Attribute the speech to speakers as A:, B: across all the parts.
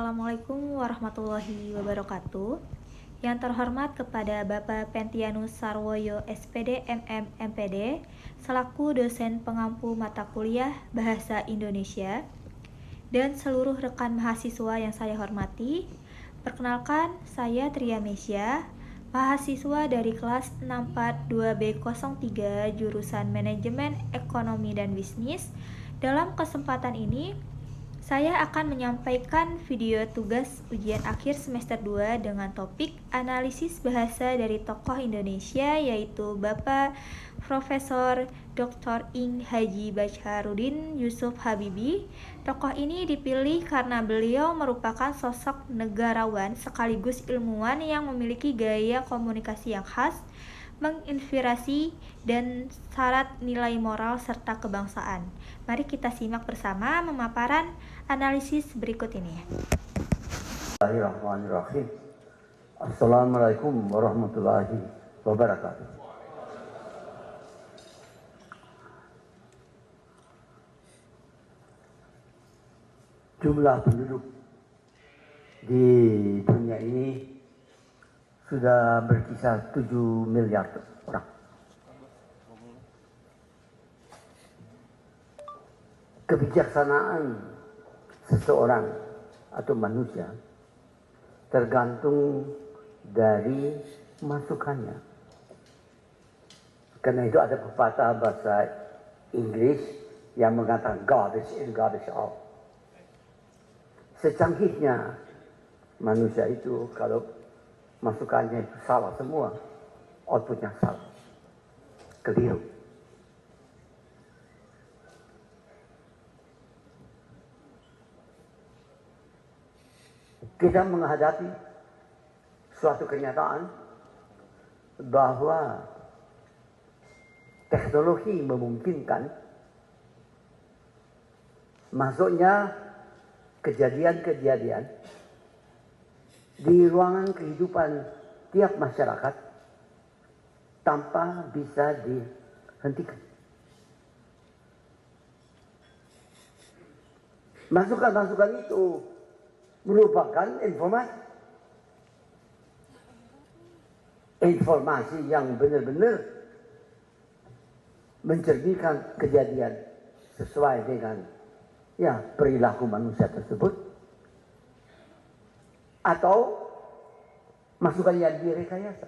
A: Assalamualaikum warahmatullahi wabarakatuh. Yang terhormat kepada Bapak Pentianus Sarwoyo SPD MM MPD selaku dosen pengampu mata kuliah Bahasa Indonesia dan seluruh rekan mahasiswa yang saya hormati. Perkenalkan, saya Tria Mesya, mahasiswa dari kelas 642B03 jurusan Manajemen Ekonomi dan Bisnis. Dalam kesempatan ini, saya akan menyampaikan video tugas ujian akhir semester 2 dengan topik analisis bahasa dari tokoh Indonesia, yaitu Bapak Profesor Dr. Ing Haji Bacharuddin Yusuf Habibie. Tokoh ini dipilih karena beliau merupakan sosok negarawan sekaligus ilmuwan yang memiliki gaya komunikasi yang khas, menginspirasi, dan syarat nilai moral serta kebangsaan. Mari kita simak bersama pemaparan analisis berikut ini.
B: Bismillahirrahmanirrahim. Assalamualaikum warahmatullahi wabarakatuh. Jumlah penduduk di dunia ini sudah berkisar 7 miliar orang. Kebijaksanaan seseorang atau manusia tergantung dari masukannya. Karena itu ada pepatah bahasa Inggris yang mengatakan garbage in, garbage out. Secanggihnya manusia itu, kalau masukannya itu salah semua, outputnya salah, keliru. Kita menghadapi suatu kenyataan bahwa teknologi memungkinkan masuknya kejadian-kejadian di ruangan kehidupan tiap masyarakat tanpa bisa dihentikan. Masukan-masukan itu merupakan informasi yang benar-benar mencerminkan kejadian sesuai dengan perilaku manusia tersebut, atau masukan yang direkayasa.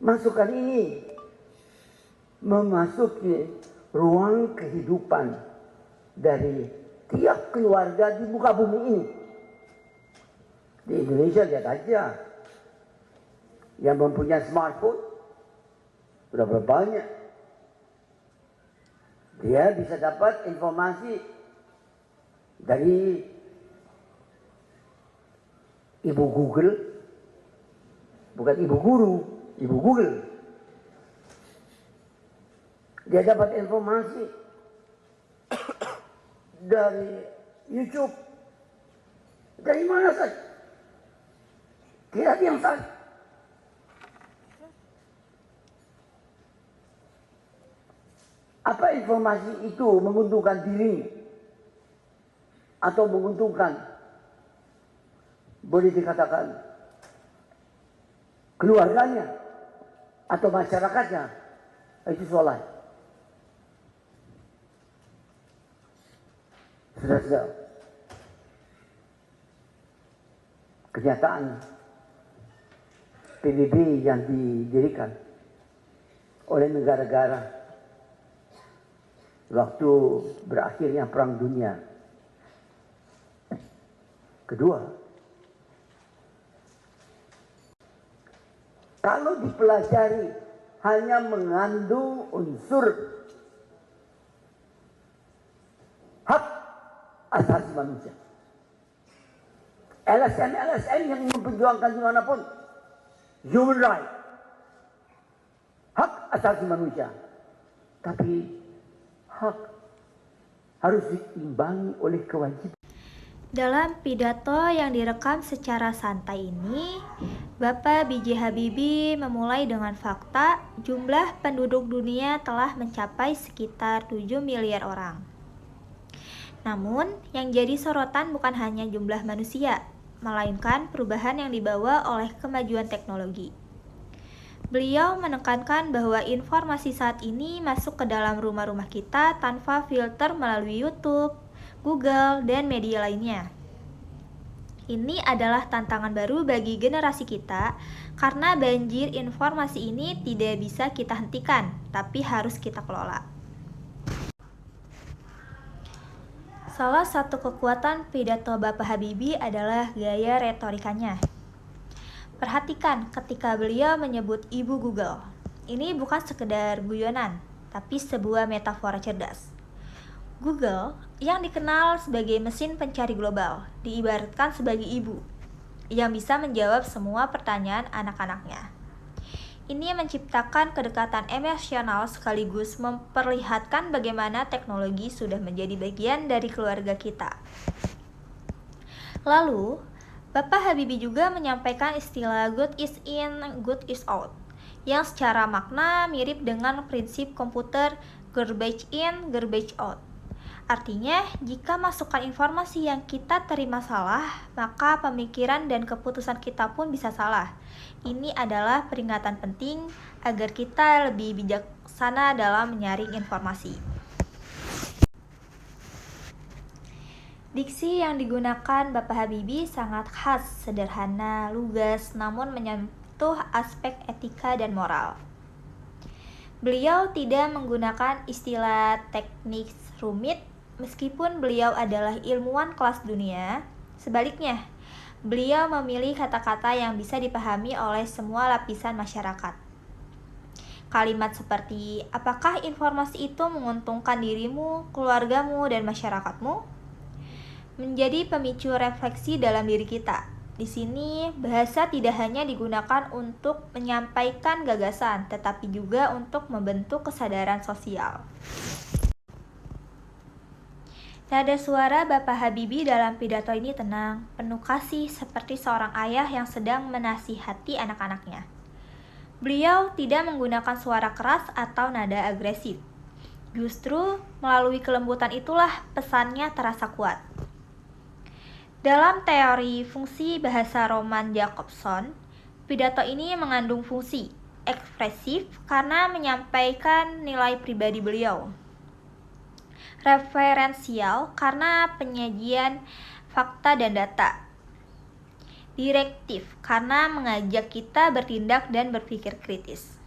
B: Masukan ini memasuki ruang kehidupan dari tiap keluarga di muka bumi ini. Di Indonesia lihat aja, yang mempunyai smartphone berapa banyak. Dia bisa dapat informasi dari ibu Google, bukan ibu guru, ibu Google. Dia dapat informasi dari YouTube, dari mana saja, tidak diam saja. Apa informasi itu menguntungkan diri atau menguntungkan, boleh dikatakan, keluarganya atau masyarakatnya, itu soal. Sudah kenyataan PBB yang didirikan oleh negara-negara waktu berakhirnya Perang Dunia Kedua, kalau dipelajari hanya mengandung unsur hak asasi manusia. LSM yang memperjuangkan dimanapun human right, hak asasi manusia, tapi hak harus diimbangi oleh kewajiban.
A: Dalam pidato yang direkam secara santai ini, Bapak B.J. Habibie memulai dengan fakta jumlah penduduk dunia telah mencapai sekitar 7 miliar orang. Namun, yang jadi sorotan bukan hanya jumlah manusia, melainkan perubahan yang dibawa oleh kemajuan teknologi. Beliau menekankan bahwa informasi saat ini masuk ke dalam rumah-rumah kita tanpa filter melalui YouTube, Google, dan media lainnya. Ini adalah tantangan baru bagi generasi kita karena banjir informasi ini tidak bisa kita hentikan, tapi harus kita kelola. Salah satu kekuatan pidato Bapak Habibie adalah gaya retorikanya. Perhatikan ketika beliau menyebut Ibu Google. Ini bukan sekedar guyonan, tapi sebuah metafora cerdas. Google, yang dikenal sebagai mesin pencari global, diibaratkan sebagai ibu yang bisa menjawab semua pertanyaan anak-anaknya. Ini menciptakan kedekatan emosional sekaligus memperlihatkan bagaimana teknologi sudah menjadi bagian dari keluarga kita. Lalu, Bapak Habibie juga menyampaikan istilah good is in, good is out, yang secara makna mirip dengan prinsip komputer garbage in, garbage out. Artinya, jika masukan informasi yang kita terima salah, maka pemikiran dan keputusan kita pun bisa salah. Ini adalah peringatan penting agar kita lebih bijaksana dalam menyaring informasi. Diksi yang digunakan Bapak Habibie sangat khas, sederhana, lugas, namun menyentuh aspek etika dan moral. Beliau tidak menggunakan istilah teknik rumit. Meskipun beliau adalah ilmuwan kelas dunia, sebaliknya, beliau memilih kata-kata yang bisa dipahami oleh semua lapisan masyarakat. Kalimat seperti, apakah informasi itu menguntungkan dirimu, keluargamu, dan masyarakatmu? Menjadi pemicu refleksi dalam diri kita. Di sini, bahasa tidak hanya digunakan untuk menyampaikan gagasan, tetapi juga untuk membentuk kesadaran sosial. Nada suara Bapak Habibie dalam pidato ini tenang, penuh kasih seperti seorang ayah yang sedang menasihati anak-anaknya. Beliau tidak menggunakan suara keras atau nada agresif. Justru melalui kelembutan itulah pesannya terasa kuat. Dalam teori fungsi bahasa Roman Jakobson, pidato ini mengandung fungsi ekspresif karena menyampaikan nilai pribadi beliau. Referensial karena penyajian fakta dan data. Direktif karena mengajak kita bertindak dan berpikir kritis.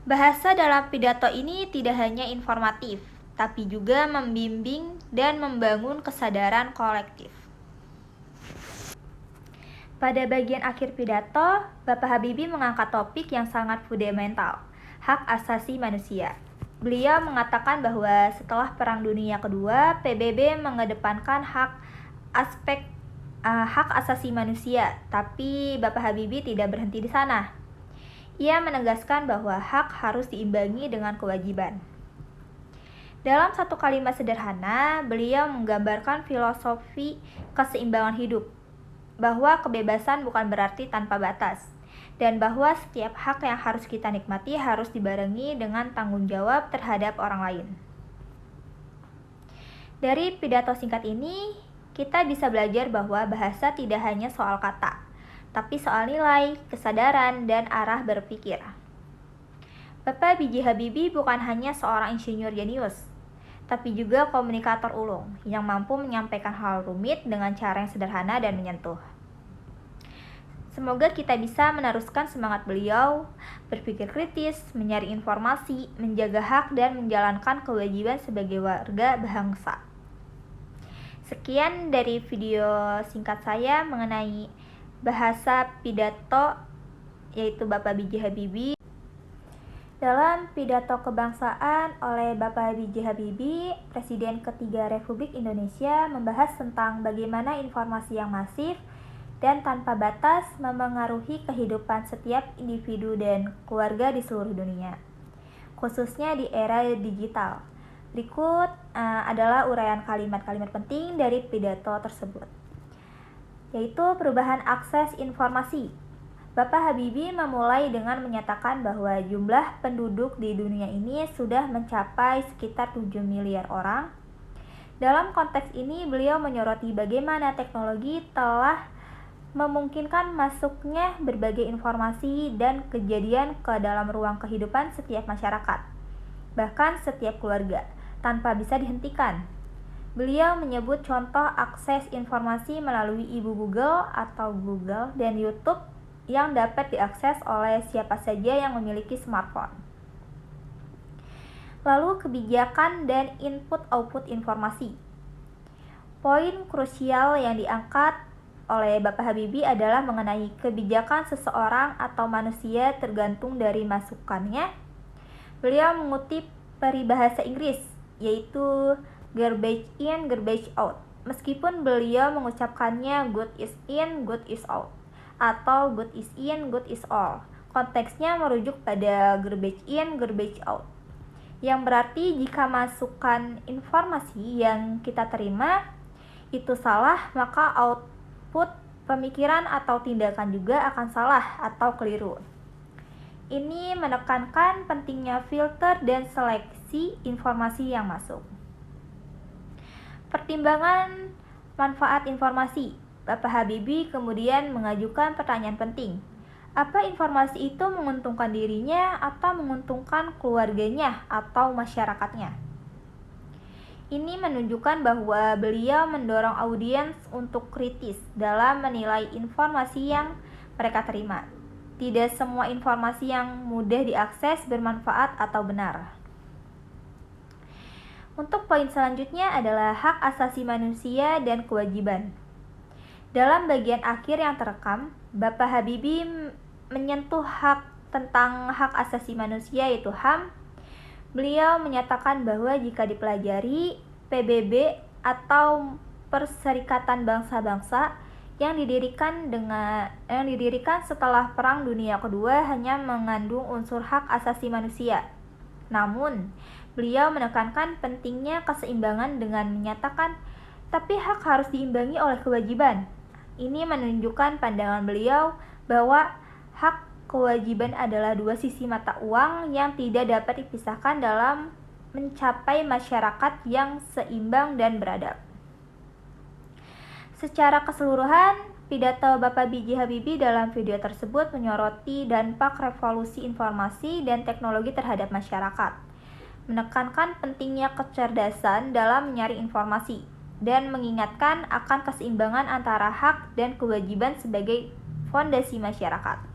A: Bahasa dalam pidato ini tidak hanya informatif, tapi juga membimbing dan membangun kesadaran kolektif. Pada bagian akhir pidato, Bapak Habibie mengangkat topik yang sangat fundamental, hak asasi manusia. Beliau mengatakan bahwa setelah Perang Dunia Kedua, PBB mengedepankan hak asasi manusia, tapi Bapak Habibie tidak berhenti di sana. Ia menegaskan bahwa hak harus diimbangi dengan kewajiban. Dalam satu kalimat sederhana, beliau menggambarkan filosofi keseimbangan hidup, bahwa kebebasan bukan berarti tanpa batas, dan bahwa setiap hak yang harus kita nikmati harus dibarengi dengan tanggung jawab terhadap orang lain. Dari pidato singkat ini, kita bisa belajar bahwa bahasa tidak hanya soal kata, tapi soal nilai, kesadaran, dan arah berpikir. Bapak B.J. Habibie bukan hanya seorang insinyur jenius, tapi juga komunikator ulung yang mampu menyampaikan hal rumit dengan cara yang sederhana dan menyentuh. Semoga kita bisa meneruskan semangat beliau, berpikir kritis, menyaring informasi, menjaga hak, dan menjalankan kewajiban sebagai warga bangsa. Sekian dari video singkat saya mengenai bahasa pidato, yaitu Bapak B.J. Habibie. Dalam pidato kebangsaan oleh Bapak B.J. Habibie, Presiden ketiga Republik Indonesia membahas tentang bagaimana informasi yang masif dan tanpa batas memengaruhi kehidupan setiap individu dan keluarga di seluruh dunia, khususnya di era digital. Berikut adalah uraian kalimat-kalimat penting dari pidato tersebut, yaitu perubahan akses informasi. Bapak Habibie memulai dengan menyatakan bahwa jumlah penduduk di dunia ini sudah mencapai sekitar 7 miliar orang, Dalam konteks ini, beliau menyoroti bagaimana teknologi telah memungkinkan masuknya berbagai informasi dan kejadian ke dalam ruang kehidupan setiap masyarakat, bahkan setiap keluarga, tanpa bisa dihentikan. Beliau menyebut contoh akses informasi melalui Ibu Google atau Google dan YouTube yang dapat diakses oleh siapa saja yang memiliki smartphone. Lalu kebijakan dan input-output informasi. Poin krusial yang diangkat oleh Bapak Habibie adalah mengenai kebijakan seseorang atau manusia tergantung dari masukannya. Beliau mengutip peribahasa Inggris, yaitu garbage in, garbage out. Meskipun beliau mengucapkannya good is in, good is out, atau good is in, good is all. Konteksnya merujuk pada garbage in, garbage out, yang berarti jika masukan informasi yang kita terima itu salah, maka output pemikiran atau tindakan juga akan salah atau keliru. Ini menekankan pentingnya filter dan seleksi informasi yang masuk. Pertimbangan manfaat informasi. Bapak Habibie kemudian mengajukan pertanyaan penting. Apa informasi itu menguntungkan dirinya atau menguntungkan keluarganya atau masyarakatnya? Ini menunjukkan bahwa beliau mendorong audiens untuk kritis dalam menilai informasi yang mereka terima. Tidak semua informasi yang mudah diakses bermanfaat atau benar. Untuk poin selanjutnya adalah hak asasi manusia dan kewajiban. Dalam bagian akhir yang terekam, Bapak Habibie menyentuh tentang hak asasi manusia yaitu HAM. Beliau menyatakan bahwa jika dipelajari, PBB atau Perserikatan Bangsa-Bangsa yang didirikan setelah Perang Dunia Kedua hanya mengandung unsur hak asasi manusia. Namun, beliau menekankan pentingnya keseimbangan dengan menyatakan, tapi hak harus diimbangi oleh kewajiban. Ini menunjukkan pandangan beliau bahwa hak kewajiban adalah dua sisi mata uang yang tidak dapat dipisahkan dalam mencapai masyarakat yang seimbang dan beradab. Secara keseluruhan, pidato Bapak B.J. Habibie dalam video tersebut menyoroti dampak revolusi informasi dan teknologi terhadap masyarakat, menekankan pentingnya kecerdasan dalam menyaring informasi, dan mengingatkan akan keseimbangan antara hak dan kewajiban sebagai fondasi masyarakat.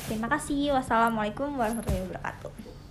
A: Terima kasih. Wassalamualaikum warahmatullahi wabarakatuh.